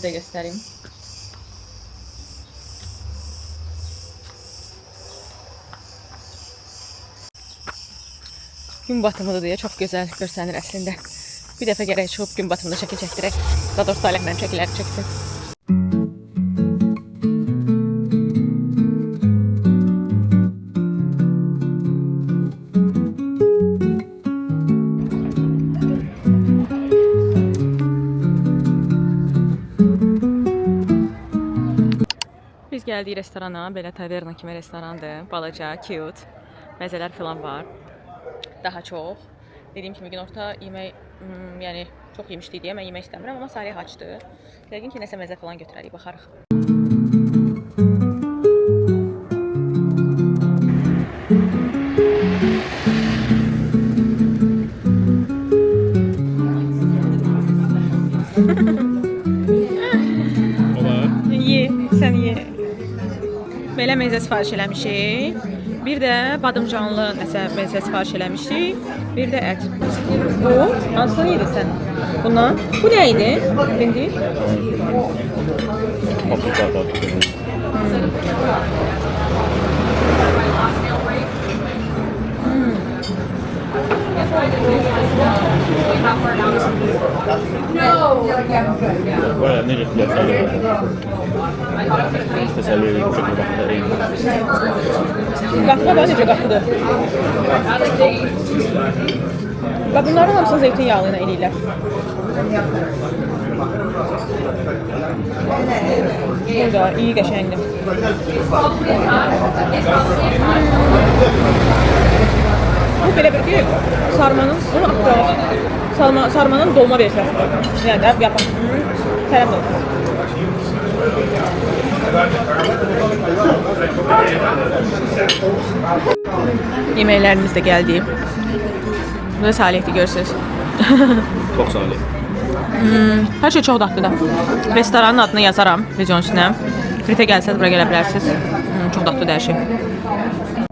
Size de göstereyim. Gün batımıdır diye çok güzel görsənir əslində. Bir dəfə gərək çıxıb gün batımında şəkil çəkdirək. Daha doğrusu Salih mənim şəkilləri çəksin. Biz gəldik restorana, belə taverna kimi restorandır. Balaca, cute, məzələr falan var. Daha çox. Dediyim kimi günorta yemək, yəni çox yemişdik deyə mən yemək istəmirəm, amma Salih açdı. Yəqin ki, nəsə məzə falan götürərik, baxarıq. Ye, sən ye. Belə məzə sifariş eləmişik. Bir də badımcanlı nəsə məzə sifariş eləmişdik. Bir də ət. O, hansını yedin sən? Bundan? Bu nə idi? İndi? Paprika tadı. Baya ne lezzetli. Teselli edeyim çünkü bakılarıyım. Qapıda da necə qapıdır? Bax bunların hamısını zeytinyağlı ilə eləyirlər. Burada iyi qəşəngdir. Bu belə bir ki, sarmanın, sarmanın dolma versiyası. Yəni də yapaq. Tərəm dolması. Yeməklərimiz də gəldi. Bu da Salih'dir, görürsünüz. Çok Salih. Hər şey çox dadlıdır. Restoranın adını yazaram videonun üstünə. Kritə gəlsəz bura gələ bilərsiniz. Çox dadlıdır hər şey.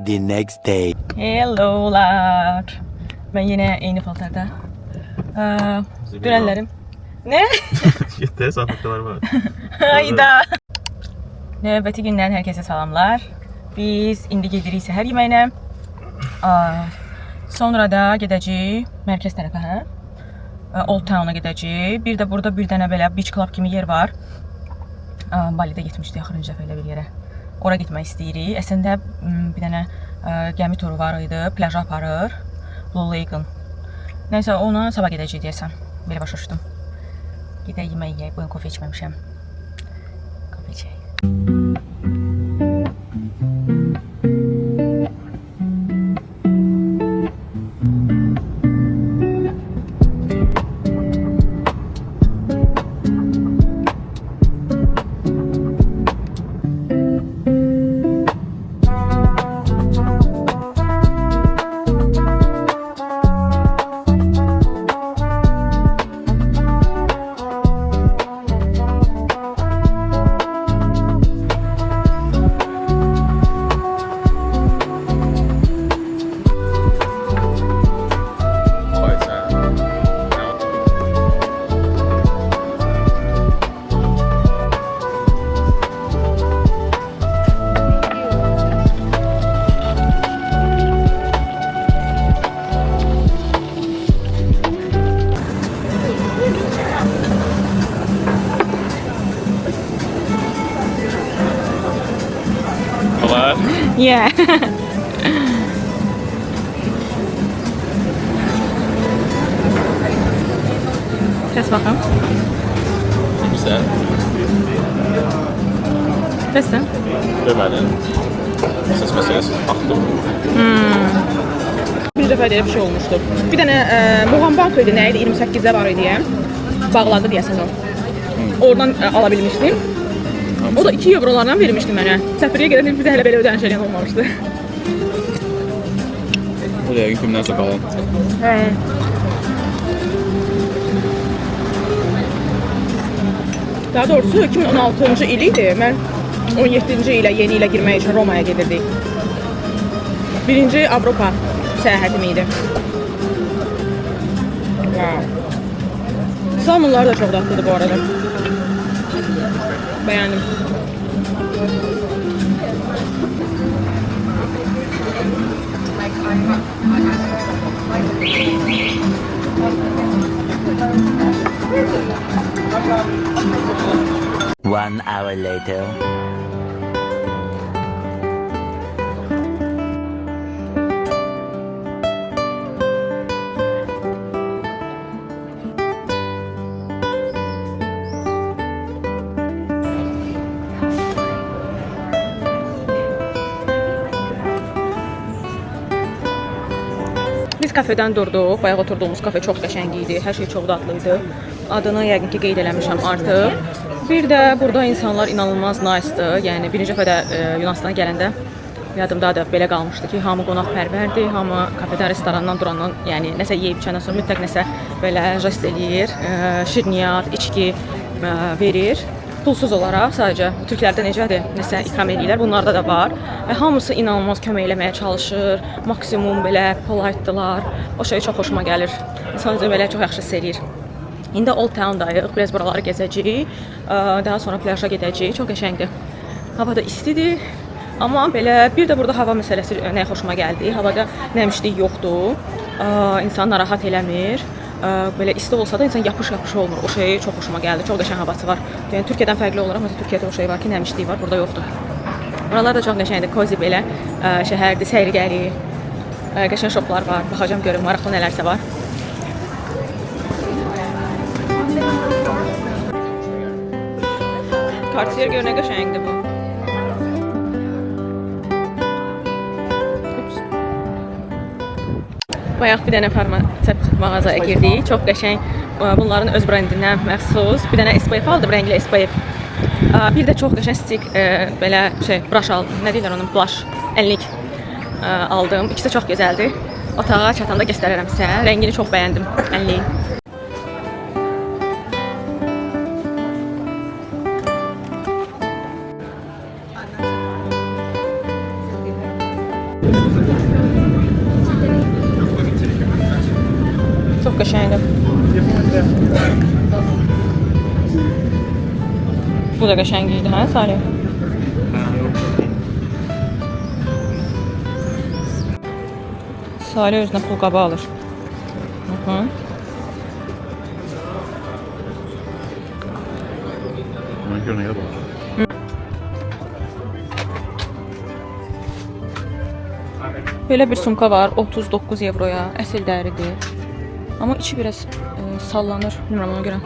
The next day. Hello'lar. Ben yine eyni paltarda. Dönenlerim. Ne? Yeter sandıklar var. Hayda. Növbəti gündən hər kəsə salamlar. Biz indi gedirik səhər yeməyinə. Sonra da gedəcəyik mərkəz tərəfə, hə? Old Town-a gedəcəyik. Bir də burada bir dənə belə beach club kimi yer var. Balidə getmişdik axırıncı dəfə elə bir yerə. Ora getmək istəyirik. Əslində bir dənə gəmi turu var idi, plaja aparır. Blue Lagoon. Nəysə ona sabah gedəcəyik deyəsən. Belə başa düşdüm. Gedək yemək yeyək. Bugün kofe içməmişəm. Kofe içək. Yeah. Kes bakalım. Güzel. Kesin. Dömenin. Ses meselesi aktı. Bir dəfə elə bir şey olmuşdu. Bir dənə Muğam Bank idi, nə idi? 28-də var idi. Bağlandı deyəsən o. Oradan ala bilmişdim. O da 2 eurolarla vermişdi mənə. Səfiriyə gedəndə bizə hələ belə ödəniş eləyən olmamışdı. O da yəqin kimdən soqalan. Hə. Daha doğrusu 2016-cı il idi. Mən 17-ci ilə yeni ilə girmək üçün Romaya gedirdik. Birinci Avropa səyahətim idi. Wow. Salmonlar da çox dadlıdır bu arada. Bəyəndim. One hour later. Biz kafedən durduq. Bayaq oturduğumuz kafe çox qəşəng idi. Hər şey çox dadlı idi. Adını yəqin ki qeyd eləmişəm artıq. Bir də burada insanlar inanılmaz nice-dır. Yəni birinci dəfə də Yunanıstana gələndə yadımdadır, belə qalmışdı ki, hamı qonaqpərvərdir, hamı kafedən, restorandan durandan, yəni nəsə yeyib içəndən sonra mütləq nəsə belə jest eləyir, şirniyyat, içki verir. Pulsuz olaraq sadəcə türklərdə necədir, nəsə ikram eləyirlər, bunlarda da var. Və hamısı inanılmaz kömək eləməyə çalışır, maksimum belə polite-dılar. O şey çox xoşuma gəlir. Sadəcə belə çox yaxşı hiss eləyir. İndi Old Town-dayıq, biraz buraları gəzəcəyik, daha sonra plaja gedəcəyik, çox qəşəngdir. Hava da istidir, amma belə bir də burada hava məsələsi nəyə xoşuma gəldi, havada nəmişlik yoxdur, insan narahat eləmir. Belə isti olsa da insan yapış-yapış olmur. O şey çox xoşuma gəldi. Çox qəşəng havası var. Yəni Türkiyədən fərqli olaraq, məsələn Türkiyədə o şey var ki, nəmişlik var, burada yoxdur. Buralar da çox qəşəngdir. Cozy belə şəhərdir, səyrigəli. Qəşəng şoplar var. Baxacağam görüm maraqlı nələrsə var. Cartier gör nə qəşəngdir bu. Bayaq bir dənə farmasevtik mağazaya girdik. Çox qəşəng. Bunların öz brendindən məxsus. Bir dənə SPF aldım, rəngli SPF. Bir də çox qəşəng stik belə şey brush aldım. Nə deyirlər onun? Blush, əllik aldım. İkisi də çox gözəldir. Otağa çatanda göstərərəm sizə. Rəngini çox bəyəndim. Əlliyi. Çox qəşəngdir. Bu da qəşəng idi, hə Salih? Salih özünə pul qabı alır. Ona görə nəyə baxır? Belə bir sumka var 39 euroya, əsl dəridir. Amma içi biraz sallanır, bilmirəm ona görə.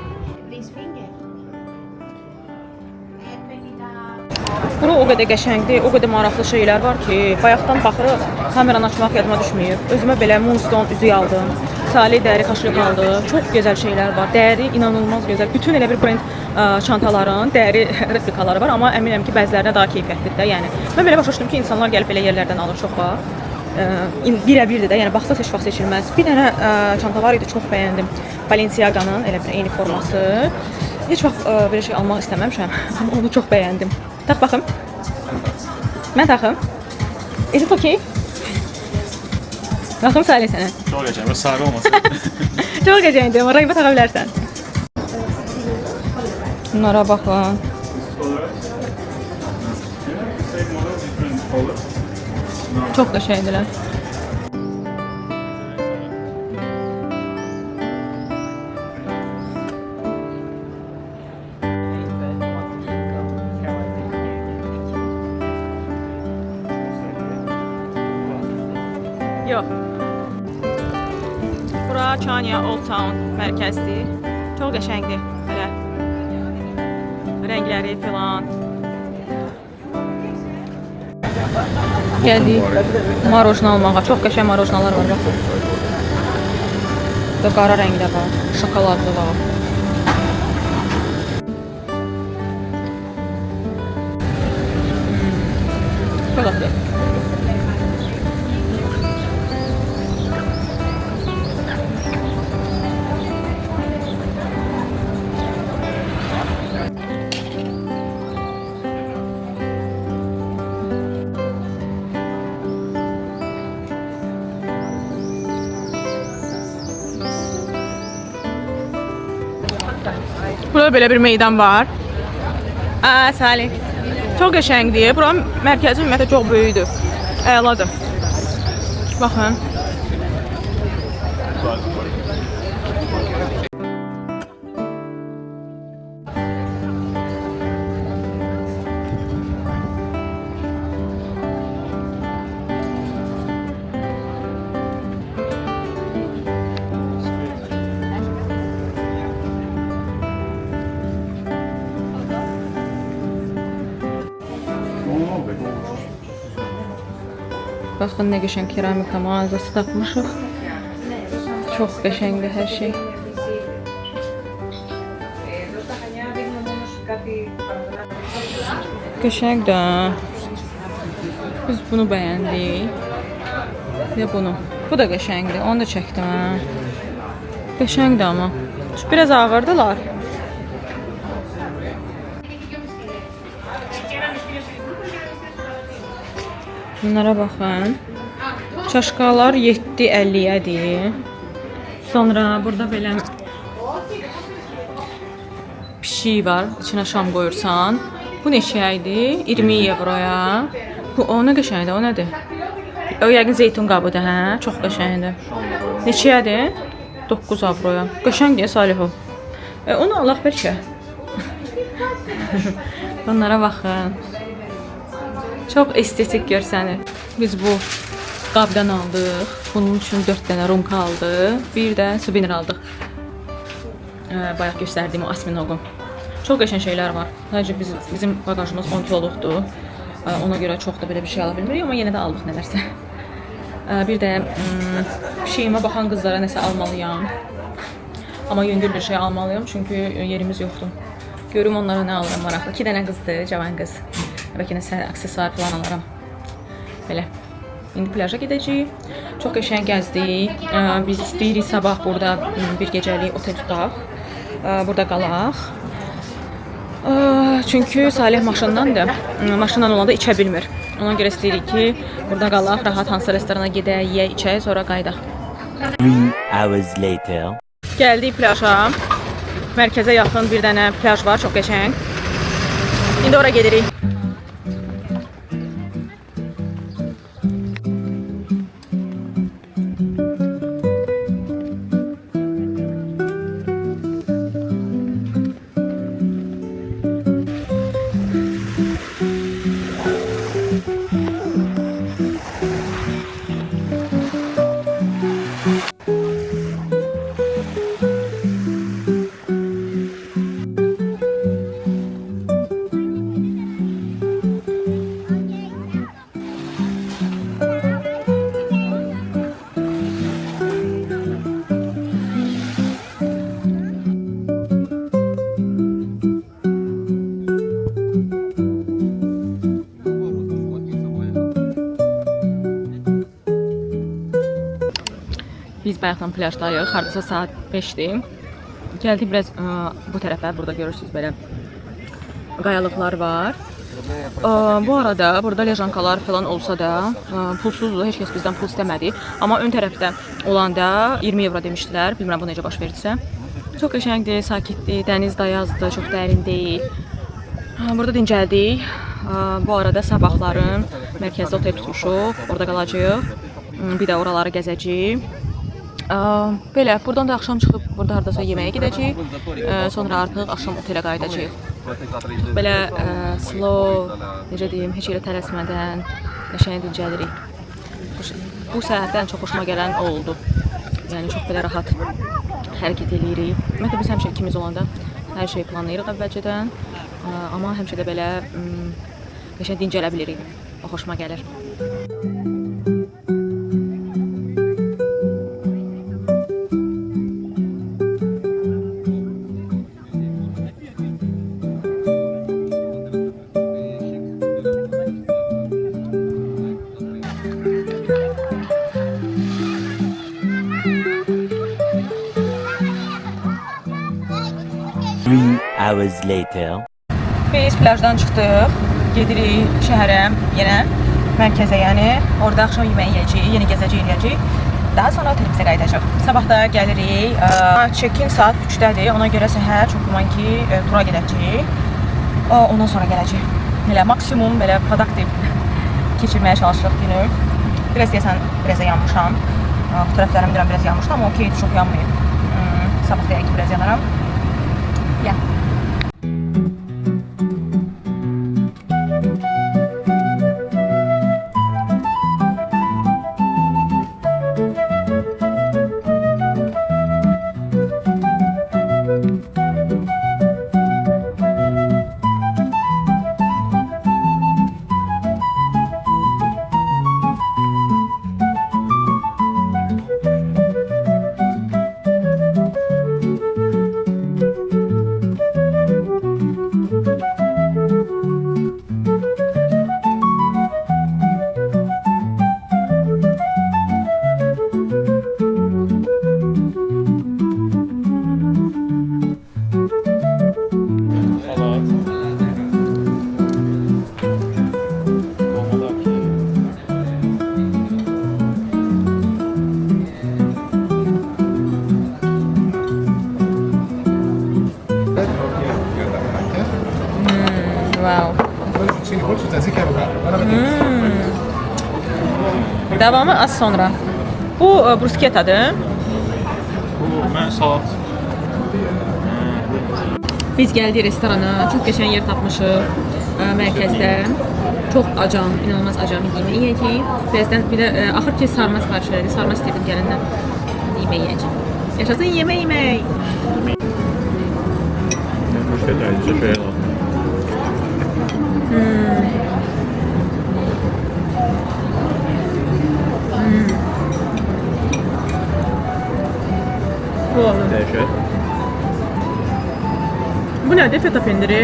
Bura o qədər qəşəngdir, o qədər maraqlı şeylər var ki, bayaqdan baxırıq, kameranı açmaq yadıma düşməyib. Özümə belə Moonstone üzüyü aldım, Salih dəri kaşlıq aldı, çox gözəl şeylər var. Dəri inanılmaz gözəl. Bütün elə bir brend çantaların dəri replikaları var, amma əminəm ki, bəzilərinə daha keyfiyyətlidir də. Yəni mən belə başa düşdüm ki, insanlar gəlib belə yerlərdən alır çox vaxt. Birə-birdir də, yəni baxsa heç vaxt seçilməz. Bir dənə çanta var idi, çox bəyəndim. Balenciaga'nın elə bir eyni forması. Heç vaxt belə şey almaq istəməmişəm, amma onu çox bəyəndim. Tax baxım. Mən taxım. Is it okay? Baxım Salih sənə. Çox qəşəng, və sarı olmasın. Çox qəşəngdir, amma rəngə taxa bilərsən. Bunlara baxın. Çox qəşəngdirlər. Yox. Bura Chania Old Town mərkəzdir. Çox qəşəngdir. Belə rəngləri filan. Gəldik marojna almağa. Çox qəşəng marojnalar var bax. Və qara rəngdə var, şokoladlı var. Çox dadlı. Burada belə bir meydan var. Salih. Çox qəşəngdir. Bura mərkəzi ümumiyyətlə çox böyükdür. Əladır. Baxın. Baxın nə qəşəng keramika mağazası tapmışıq. Çox qəşəngdir hər şey. Qəşəngdir. Biz bunu bəyəndik. Və bunu. Bu da qəşəngdir. Onu da çəkdim ha. Qəşəngdir amma. Biraz ağırdılar. Bunlara baxın. Çaşqalar 7.50-yədir. Sonra burada belə pişik var. İçinə şam qoyursan. Bu neçəyə idi? 20 evroya. Bu o nə qəşəngdir? O nədir? O yəqin zeytun qabıdır, hə? Çox qəşəngdir. Neçəyədir? 9 avroya. Qəşəngdir Salih o. Onu Allah bəlkə. Bunlara baxın. Çox estetik görsənir. Biz bu qabdan aldıq. Bunun üçün 4 dənə rumka aldıq. Bir də suvenir aldıq. Bayaq göstərdiyim o asminoqum. Çox qəşəng şeylər var. Sadəcə bizim bagajımız 10 kiloluqdur. Ona görə çox da belə bir şey ala bilmirik, amma yenə də aldıq nələrsə. Bir də şeyimə baxan qızlara nəsə almalıyam. Amma yüngül bir şey almalıyam, çünki yerimiz yoxdur. Görüm onlara nə alıram maraqlı. 2 dənə qızdır, cavan qız. Bəlkə nəsə aksesuar falan alaram. Belə. İndi plaja gedəcəyik. Çox qəşəng gəzdik. Biz istəyirik sabah burada bir gecəlik otel tutaq. Burada qalaq. Çünki Salih maşındandır. Maşından olanda içə bilmir. Ona görə istəyirik ki, burada qalaq, rahat hansı restorana gedək, yeyək, içək, sonra qayıdaq. 3 hours later. Gəldik plaja. Mərkəzə yaxın bir dənə plaj var, çox qəşəng. İndi ora gedirik. Biz bayaqdan plajdayıq, hardasa saat 5-dir. Gəldik biraz bu tərəfə, burada görürsünüz belə qayalıqlar var. Bu arada burada lejankalar falan olsa da pulsuzdur, heç kəs bizdən pul istəmədi. Amma ön tərəfdə olanda 20 evro demişdilər, bilmirəm bu necə baş verdisə. Çox qəşəngdir, sakitdir, dəniz dayazdır, çox dərin deyil. Burada dincəldik. Bu arada sabahların mərkəzdə otel tutmuşuq, orada qalacağıq. Bir də oraları gəzəcəyik. Belə, buradan da axşam çıxıb burada hardasa yeməyə gedəcəyik. Sonra artıq axşam otelə qayıdacağıq. Belə slow, necə deyim, heç yerə tələsmədən qəşəng dincəlirik. Bu səhərdən çox xoşuma gələn o oldu. Yəni çox belə rahat hərəkət eləyirik. Ümumiyyətlə biz həmişə ikimiz olanda hər şeyi planlayırıq əvvəlcədən. Amma həmişə də belə qəşəng dincələ bilirik. O xoşuma gəlir. Hours later. Biz plajdan çıxdıq, gedirik şəhərə, yenə mərkəzə, yəni orada axşam yeməyi yeyəcəyik, yenə gəzəcək eləyəcəyik. Daha sonra otelimizə qayıdacaq. Sabah da gəlirik. Check-in saat 3-dədir, ona görə səhər çox güman ki tura gedəcəyik. Ondan sonra gələcək. Belə maksimum belə produktiv keçirməyə çalışırıq günü. Biraz deyəsən, biraz da yanmışam. Bu tərəflərim biraz yanmışdı, amma okey, çox yanmayıb. Sabah deyək ki, biraz yanaram. Yeah. Wow. Devamı az sonra. Bu bruschettadır. Mən salat. Biz gəldik restorana. Çox qəşəng yer tapmışıq mərkəzdə. Çox acam, inanılmaz acam yemək yeyəcəyik. Birazdan bir də axır ki sarma sifariş elədik. Sarma istədim gələndən. Yemək yeyəcəyik. Yaşasın yemək. Müşkətəyicə şey lazım. Bu olur. Dəhşət. Bu nədir? Feta pendiri.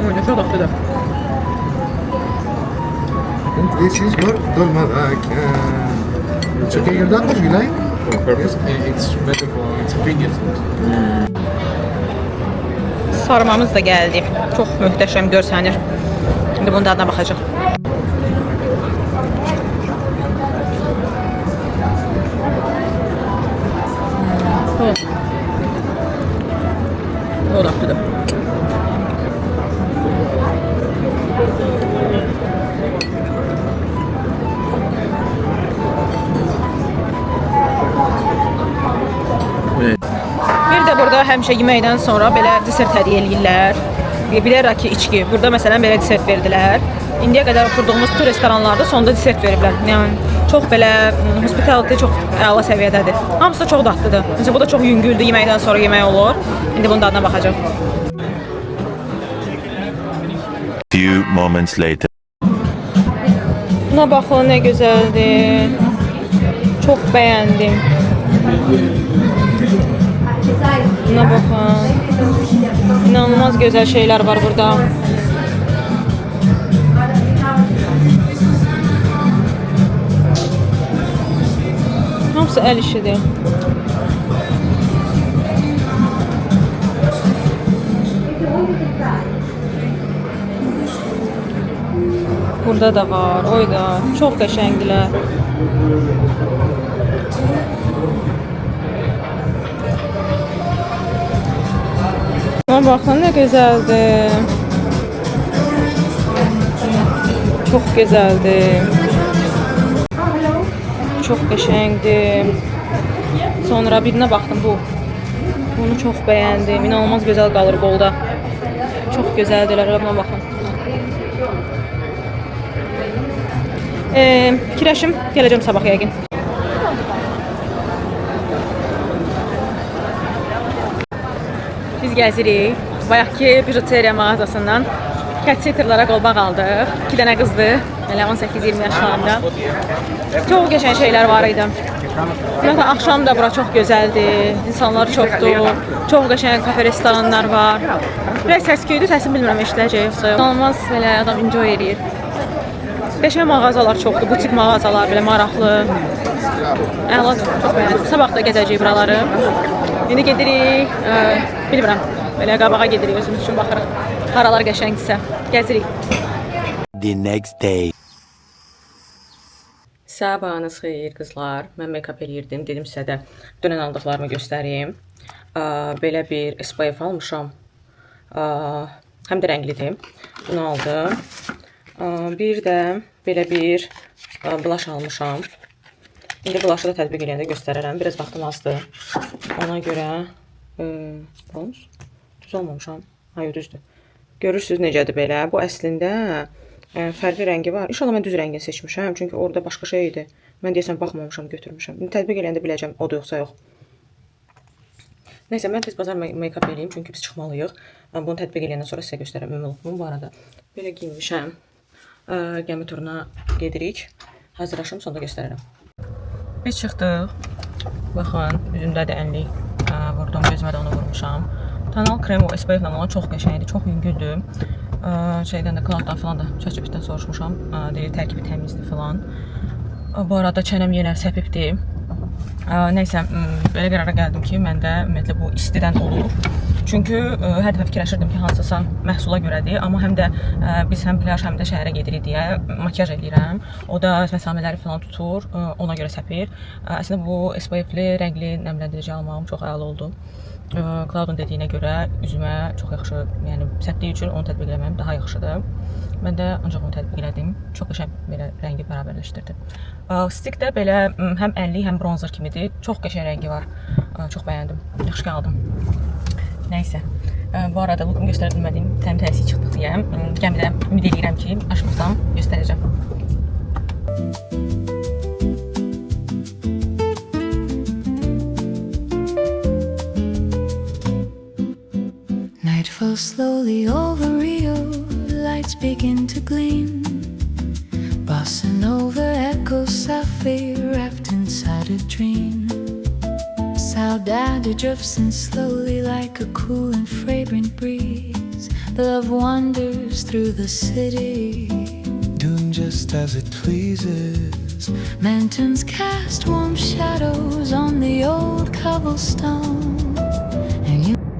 Burada çok tatlıdır. This is your dolmadak. It's okay, your doctor, you like? Yes, it's better for, it's vegan food. Sarmamız da gəldi. Çox möhtəşəm görsənir. İndi bunun dadına baxacaq. O dadlıdır. Bir də burada həmişə yeməkdən sonra belə desert hədiyyə eləyirlər. Bilərək ki, içki. Burada məsələn belə desert verdilər. İndiyə qədər oturduğumuz bütün restoranlarda sonda desert veriblər. Yəni çox belə hospitality çox əla səviyyədədir. Hamısı da çox dadlıdır. Məsələn bu da çox yüngüldür, yeməkdən sonra yemək olur. İndi bunun dadına baxacağam. Few moments later. Buna baxın, nə gözəldir. Çox bəyəndim. Buna baxın. İnanılmaz gözəl şeylər var burada. Hamısı əl işidir. Burada da var, oyda. Çox qəşəngdilər. Buna baxın, nə gözəldir. Çox gözəldir. Çox qəşəngdir. Sonra birinə baxdım bu. Bunu çox bəyəndim. İnanılmaz gözəl qalır qolda. Çox gözəldirlər. Buna baxın. Fikirləşim, gələcəm sabah yəqin. Biz gəzirik. Bayaqki bijuteriya mağazasından cat-sitterlara qolbaq aldıq. 2 dənə qızdır. Elə 18-20 yaşlarında. Çox qəşəng şeylər var idi. Məsələn, axşam da bura çox gözəldir. İnsanlar çoxdur. Çox qəşəng kafe restoranlar var. Biraz səs-küydür, səsini bilmirəm eşidiləcək yoxsa. İnanılmaz belə adam enjoy edir. Qəşəng mağazalar çoxdur, butik mağazalar belə maraqlı. Əladır, çox bəyəndim. Sabah da gəzəcəyik buraları. İndi gedirik, bilmirəm, belə qabağa gedirik, özümüz üçün baxırıq. Haralar qəşəngdirsə, gəzirik. The next day. Sabahınız xeyir qızlar. Mən make-up eləyirdim. Dedim sizə də dünən aldıqlarımı göstəreyim. Belə bir SPF almışam. Həm də rənglidir. Bunu aldım. Bir də belə bir blush almışam. İndi blush'ı da tətbiq eləyəndə göstərərəm. Biraz vaxtım azdır. Ona görə bronz düz olmamışam. Hayır, düzdür. Görürsünüz necədir belə. Bu əslində fərqli rəngi var. İnşallah mən düz rəngini seçmişəm. Çünki orada başqa şey idi. Mən deyəsən baxmamışam, götürmüşəm. İndi tətbiq eləyəndə biləcəm, o da yoxsa yox. Nəysə, mən tez bazar make-up eləyim. Çünki biz çıxmalıyıq. Bunu tətbiq eləyəndən sonra sizə göstərəm. Ümumi bu arada. Belə giyinmişəm. Gəmi turuna gedirik. Hazırlaşım, sonra göstərərəm. Biz çıxdıq. Baxın, üzümdədir ənlik. Vurdum, gözümə də onu vurmuşam. Tonal krem o SPF-lə olan çox qəşəngdir, çox yüngüldür. Şeydən də, Cloud'dan falan da çəkibdən soruşmuşam. Deyir, tərkibi təmizdir falan. Bu arada çənəm yenə səpibdir. Nəysə, belə qərara gəldim ki, məndə ümumiyyətlə bu istidən olur. Çünki hər dəfə fikirləşirdim ki, hansısa məhsula görədir. Amma həm də biz həm plyaj, həm də şəhərə gedirik deyə makyaj eləyirəm. O da məsamələri falan tutur, ona görə səpir. Əslində bu SPF-li, rəngli nəmləndirici almağım çox əla oldu. Cloud'un dediyinə görə üzümə çox yaxşı, yəni səpdiyi üçün onu tətbiq eləməm daha yaxşıdır. Mən də ancaq onu tətbiq elədim. Çox qəşəng belə rəngi bərabərləşdirdi. Stick də belə həm ənlik, həm bronzer kimidir. Çox qəşəng rəngi var. Çox bəyəndim. Yaxşı aldım. Nəysə. Bu arada lookumu göstərə bilmədiyim təmin təsir çıxdıq deyə gəmidə ümid edirəm ki, açmaqdan göstərəcəm. Night falls slowly over Rio, lights begin to gleam. Bossa Nova echoes softly, wrapped inside a dream. Saudade drifts in slowly like a cool and fragrant breeze. Love wanders through the city, doing just as it pleases. Mountains cast warm shadows on the old cobblestone.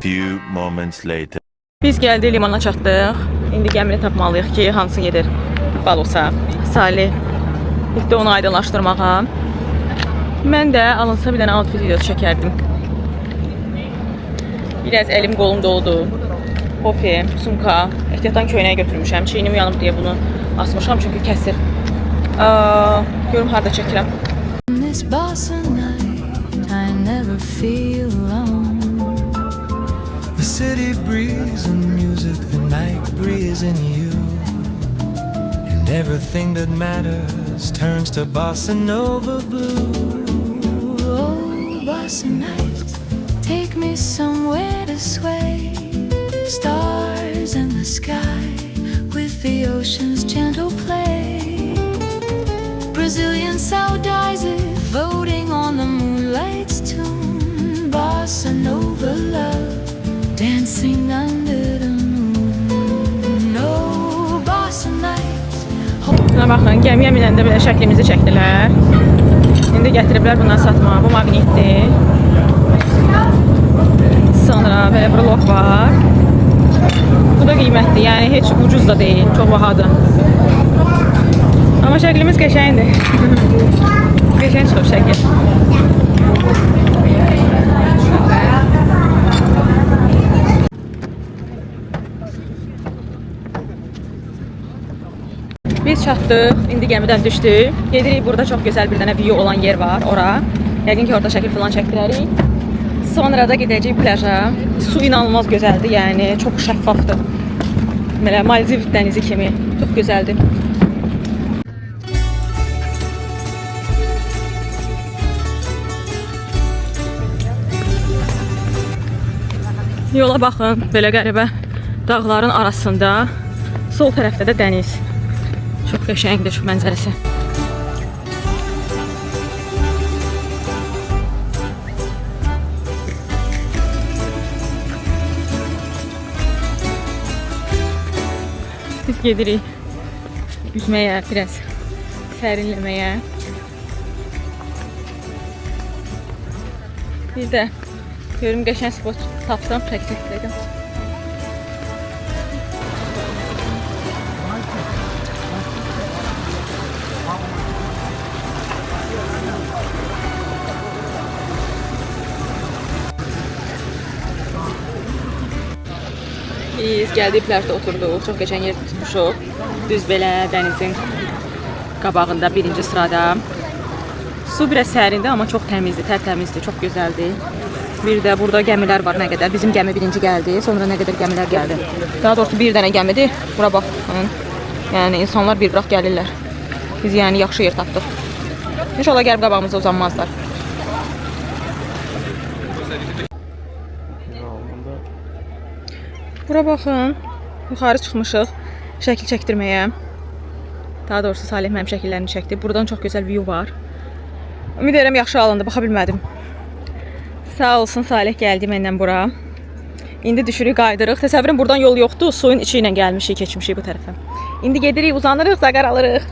Few moments later. Biz gəldik, limana çatdıq. İndi gəmini tapmalıyıq ki, hansı gedir Balosa, Salih. İlk də onu aydınlaşdırmağa. Mən də alınsa bir dənə outfit videosu çəkərdim. Biraz əlim qolum doludur. Hofi, sumka, ehtiyatdan köynəyə götürmüşəm. Çiynim yanıb deyə bunu asmışam çünki kəsir. Görüm harada çəkirəm. This bossa night, I never feel alone. The city breeze and music, the night breeze in you. And everything that matters turns to bossa nova blue. Oh, bossa night, take me somewhere to sway. Stars in the sky with the ocean's gentle play. Brazilian saudade floating on the moonlight's tune. Bossa nova love, dancing under the moon. No, bossa night. Buna baxın, gəmiyə minəndə belə şəklimizi çəkdilər. İndi gətiriblər bundan satmağa. Bu maqnitdir. Sonra belə bir lok var. Bu da qiymətli, yəni heç ucuz da deyil, çox bahadır. Amma şəklimiz qəşəngdir. Qəşəng çox şəkil. Biz çatdıq, indi gəmidən düşdük. Gedirik, burada çox gözəl bir dənə view olan yer var, ora. Yəqin ki, orada şəkil falan çəkdirərik. Sonra da gedəcəyik plaja. Su inanılmaz gözəldir, yəni çox şəffafdır. Belə Maldiv dənizi kimi, çox gözəldir. Yola baxın, belə qəribə dağların arasında. Sol tərəfdə də dəniz. Çox qəşəngdir şu mənzərəsi. Biz gedirik yüzməyə, biraz sərinləməyə. Bir də görüm qəşəng spot tapsam, çəkəcək edəcəm. Biz gəldik plaşda oturduq. Çox qəşəng yer tutmuşuq. Düz belə dənizin qabağında birinci sırada. Su biraz sərindi, amma çox təmizdir, tərtəmizdir, çox gözəldir. Bir də burada gəmilər var nə qədər. Bizim gəmi birinci gəldi, sonra nə qədər gəmilər gəldi. Daha doğrusu bir dənə gəmidir. Bura baxın. Yəni insanlar bir bıraq gəlirlər. Biz yəni yaxşı yer tapdıq. İnşallah gəlib qabağımıza uzanmazlar. Bura baxın. Yuxarı çıxmışıq şəkil çəkdirməyə. Daha doğrusu Salih mənim şəkillərini çəkdi. Buradan çox gözəl view var. Ümid edirəm yaxşı alındı, baxa bilmədim. Sağ olsun Salih gəldi məndən bura. İndi düşürük, qaydırıq. Təsəvvürün buradan yol yoxdur, suyun içi ilə gəlmişik, keçmişik bu tərəfə. İndi gedirik, uzanırıq, zaqar alırıq.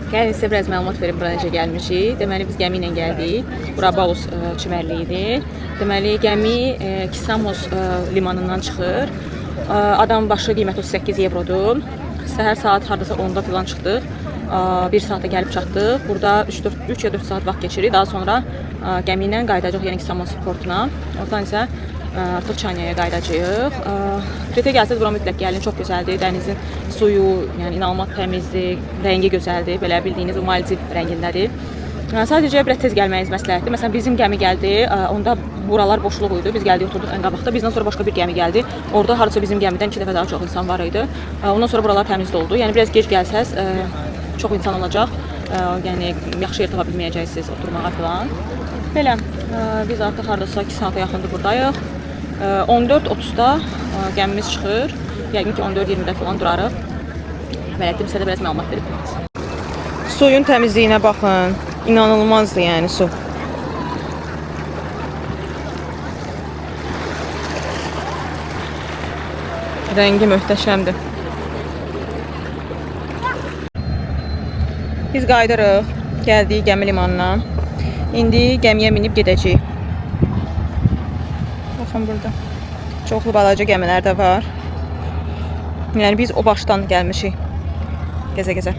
Gəlin sizə biraz məlumat verim bura necə gəlmişik. Deməli biz gəmi ilə gəldik. Bura Baus çimərliyi idi. Deməli gəmi Kisamos limanından çıxır. Adam başı qiyməti 38 evrodur. Səhər saat hardasa 10-da falan çıxdıq. 1 saata gəlib çatdıq. Burada 3 ya 4 saat vaxt keçirik. Daha sonra gəmi ilə qayıdacaq yəni Kisamos portuna. Oradan isə artıq Çanyaya qayıdacağıq. Kretə gəlsəz bura mütləq gəlin, çox gözəldir. Dənizin suyu, yəni inanılmaz təmizdir, rəngi gözəldir. Belə bildiyiniz o Maldiv rəngindədir. Sadəcə biraz tez gəlməyiniz məsləhətdir. Məsələn bizim gəmi gəldi, onda buralar boşluq idi. Biz gəldik, oturduq ən qabaqda. Bizdən sonra başqa bir gəmi gəldi. Orada hardasa bizim gəmidən 2 dəfə daha çox insan var idi. Ondan sonra buralar təmiz oldu. Yəni biraz gec gəlsəz çox insan olacaq. Yəni yaxşı yer tapa bilməyəcəksiniz oturmağa falan. Belə biz artıq hardasa 2 saata yaxındır buradayıq. 14:30-da gəmimiz çıxır. Yəqin ki 14:20-də falan durarıq. Belə dedim, sizə də biraz məlumat verib. Suyun təmizliyinə baxın. İnanılmazdır yəni su. Rəngi möhtəşəmdir. Biz qayıdırıq. Gəldik gəmi limanına. İndi gəmiyə minib gedəcəyik. Baxın burada. Çoxlu balaca gəmilər də var. Yəni biz o başdan gəlmişik. Gəzə-gəzə.